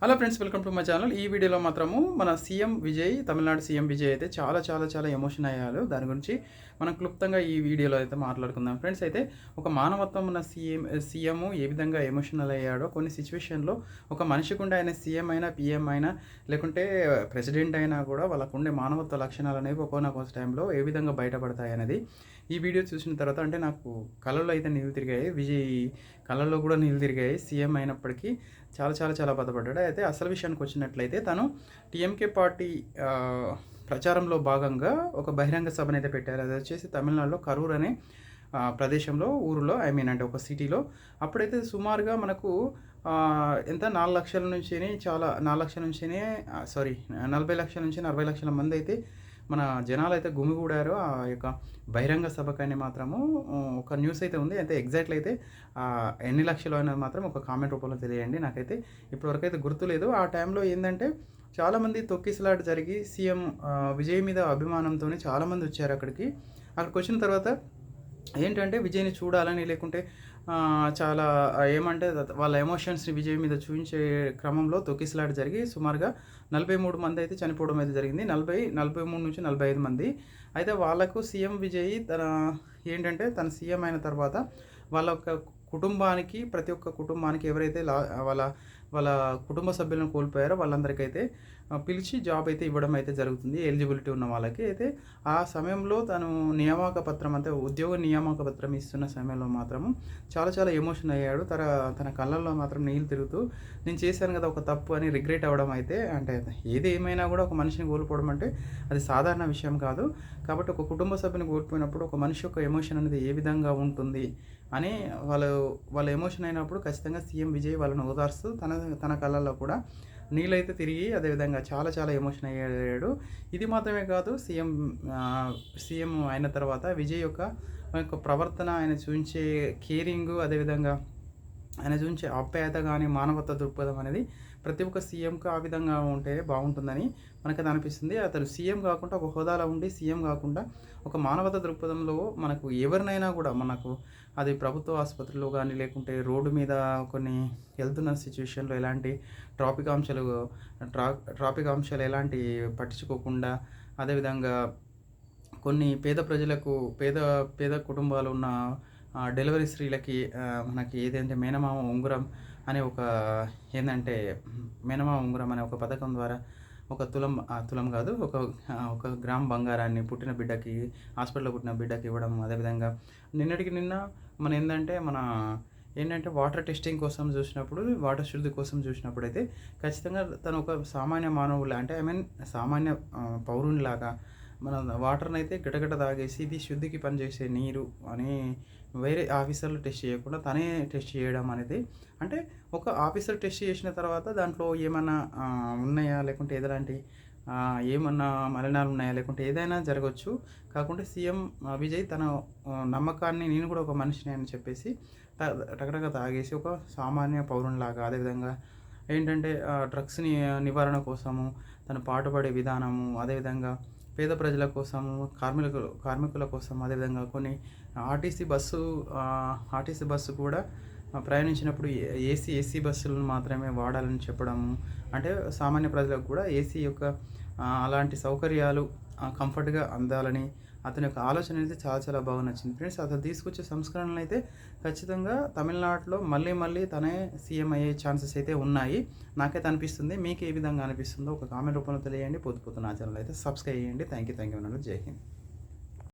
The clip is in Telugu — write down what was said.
Hello friends, welcome to my channel. ఈ వీడియోలో మాత్రము మన సీఎం విజయ్, తమిళనాడు సీఎం విజయ్ అయితే చాలా ఎమోషన్ అయ్యారు. దాని గురించి మనం క్లుప్తంగా ఈ వీడియోలో అయితే మాట్లాడుకుందాం ఫ్రెండ్స్. అయితే ఒక మానవత్వం ఉన్న సీఎం ఏ విధంగా ఎమోషనల్ అయ్యాడో, కొన్ని సిచ్యువేషన్లో ఒక మనిషికి ఉండే, ఆయన సీఎం అయినా, పీఎం అయినా, లేకుంటే ప్రెసిడెంట్ అయినా కూడా వాళ్ళకు ఉండే మానవత్వ లక్షణాలు అనేవి ఒక్కొక్క టైంలో ఏ విధంగా బయటపడతాయి అనేది ఈ వీడియో చూసిన తర్వాత అంటే నాకు కళ్ళల్లో అయితే నీళ్ళు తిరిగాయి. విజయ్ కళ్ళల్లో కూడా నీళ్ళు తిరిగాయి. సీఎం అయినప్పటికీ చాలా బాధపడ్డాడు. అయితే అసలు విషయానికి వచ్చినట్లయితే తను టీఎంకే పార్టీ ప్రచారంలో భాగంగా ఒక బహిరంగ సభనైతే పెట్టారు. అది వచ్చేసి తమిళనాడులో కరూర్ అనే ప్రదేశంలో, ఊరిలో, అంటే ఒక సిటీలో. అప్పుడైతే సుమారుగా మనకు ఎంత 4 లక్షల నుంచి 4 లక్షల నుంచి 40 లక్షల నుంచి 40 లక్షల మంది అయితే మన జనాలు అయితే గుమిగూడారు ఆ యొక్క బహిరంగ సభకని మాత్రము ఒక న్యూస్ అయితే ఉంది. అయితే ఎగ్జాక్ట్లీ అయితే ఎన్ని లక్షలు అనేది మాత్రం ఒక కామెంట్ రూపంలో తెలియండి. నాకైతే ఇప్పటివరకు అయితే గుర్తులేదు. ఆ టైంలో ఏంటంటే చాలామంది తొక్కిసలాట జరిగి సీఎం విజయ్ మీద అభిమానంతో చాలామంది వచ్చారు అక్కడికి వచ్చిన తర్వాత ఏంటంటే విజయ్ని చూడాలని, లేకుంటే చాలా ఏమంటే వాళ్ళ ఎమోషన్స్ని విజయ్ మీద చూపించే క్రమంలో తొక్కిసలాట జరిగి సుమారుగా 43 మంది అయితే చనిపోవడం అయితే జరిగింది. 43 నుంచి 45 మంది. అయితే వాళ్ళకు సీఎం విజయ్ ఏంటంటే తన సీఎం అయిన తర్వాత వాళ్ళ కుటుంబానికి, ప్రతి ఒక్క కుటుంబానికి ఎవరైతే వాళ్ళ వాళ్ళ కుటుంబ సభ్యులను కోల్పోయారో వాళ్ళందరికైతే పిలిచి జాబ్ అయితే ఇవ్వడం అయితే జరుగుతుంది, ఎలిజిబిలిటీ ఉన్న వాళ్ళకి. అయితే ఆ సమయంలో తను నియామక పత్రం, అంటే ఉద్యోగ నియామక పత్రం ఇస్తున్న సమయంలో మాత్రము చాలా ఎమోషన్ అయ్యాడు. తన కళ్ళల్లో మాత్రం నీళ్ళు తిరుగుతూ నేను చేశాను కదా ఒక తప్పు అని రిగ్రెట్ అవ్వడం అయితే, అంటే ఏది ఏమైనా కూడా ఒక మనిషిని కోల్పోవడం అంటే అది సాధారణ విషయం కాదు. కాబట్టి ఒక కుటుంబ సభ్యుని కోల్పోయినప్పుడు ఒక మనిషి యొక్క ఎమోషన్ అనేది ఏ విధంగా ఉంటుంది అని వాళ్ళ ఎమోషన్ అయినప్పుడు ఖచ్చితంగా సీఎం విజయ్ వాళ్ళని ఓదార్స్తూ తన కళ్ళల్లో కూడా నీళ్ళైతే తిరిగి అదేవిధంగా చాలా ఎమోషన్ అయ్యాడు. ఇది మాత్రమే కాదు, సీఎం అయిన తర్వాత విజయ్ యొక్క ప్రవర్తన, ఆయన చూపించే కేరింగు, అదేవిధంగా ఆయన చూపించే ఆప్యాయత కానీ, మానవత్వ దృక్పథం అనేది ప్రతి ఒక్క సీఎంకు ఆ విధంగా ఉంటే బాగుంటుందని మనకైతే అనిపిస్తుంది. అతను సీఎం కాకుండా, ఒక హోదాలో ఉండి సీఎం కాకుండా ఒక మానవత దృక్పథంలో మనకు ఎవరినైనా కూడా, మనకు అది ప్రభుత్వ ఆసుపత్రిలో కానీ, లేకుంటే రోడ్డు మీద కొన్ని వెళ్తున్న సిచ్యువేషన్లో ఎలాంటి ట్రాఫిక్ అంశాలు ఎలాంటి పట్టించుకోకుండా, అదేవిధంగా కొన్ని పేద ప్రజలకు, పేద కుటుంబాలు ఉన్న డెలివరీ స్త్రీలకి మనకి ఏదంటే మేనమామ ఉంగరం అనే మేనమామ ఉంగరం అనే ఒక పథకం ద్వారా ఒక తులం కాదు, ఒక గ్రామ్ బంగారాన్ని పుట్టిన బిడ్డకి, హాస్పిటల్లో పుట్టిన బిడ్డకి ఇవ్వడం. అదేవిధంగా నిన్నటికి నిన్న ఏంటంటే వాటర్ టెస్టింగ్ కోసం చూసినప్పుడు, వాటర్ శుద్ధి కోసం చూసినప్పుడు అయితే ఖచ్చితంగా తను ఒక సామాన్య మానవులా, అంటే సామాన్య పౌరునిలాగా మన వాటర్ని అయితే గటగట తాగేసి ఇది శుద్ధికి పనిచేసే నీరు అని వేరే ఆఫీసర్లు టెస్ట్ చేయకుండా తనే టెస్ట్ చేయడం అనేది, అంటే ఒక ఆఫీసర్ టెస్ట్ చేసిన తర్వాత దాంట్లో ఏమన్నా ఉన్నాయా, లేకుంటే ఏమన్నా మలినాలు ఉన్నాయా, లేకుంటే ఏదైనా జరగవచ్చు. కాకుంటే సీఎం విజయ్ తన నమ్మకాన్ని, నేను కూడా ఒక మనిషిని అని చెప్పేసి టకటక తాగేసి ఒక సామాన్య పౌరునిలాగా, అదేవిధంగా ఏంటంటే డ్రగ్స్ని నివారణ కోసము తను పాటుపడే విధానము, అదేవిధంగా పేద ప్రజల కోసము, కార్మికుల కోసం, అదేవిధంగా కొన్ని ఆర్టీసీ బస్సు కూడా ప్రయాణించినప్పుడు ఏసీ బస్సులను మాత్రమే వాడాలని చెప్పడము, అంటే సామాన్య ప్రజలకు కూడా ఏసీ యొక్క అలాంటి సౌకర్యాలు కంఫర్ట్గా అందాలని అతని యొక్క ఆలోచన అయితే చాలా బాగా నచ్చింది ఫ్రెండ్స్. అతను తీసుకొచ్చే సంస్కరణలు అయితే ఖచ్చితంగా తమిళనాడులో మళ్ళీ తనే సీఎం అయ్యే ఛాన్సెస్ అయితే ఉన్నాయి నాకైతే అనిపిస్తుంది. మీకు ఏ విధంగా అనిపిస్తుందో ఒక కామెంట్ రూపంలో తెలియండి. పొద్దు నా ఛానల్ అయితే సబ్స్క్రైబ్ చేయండి. Thank you. జై హింద్.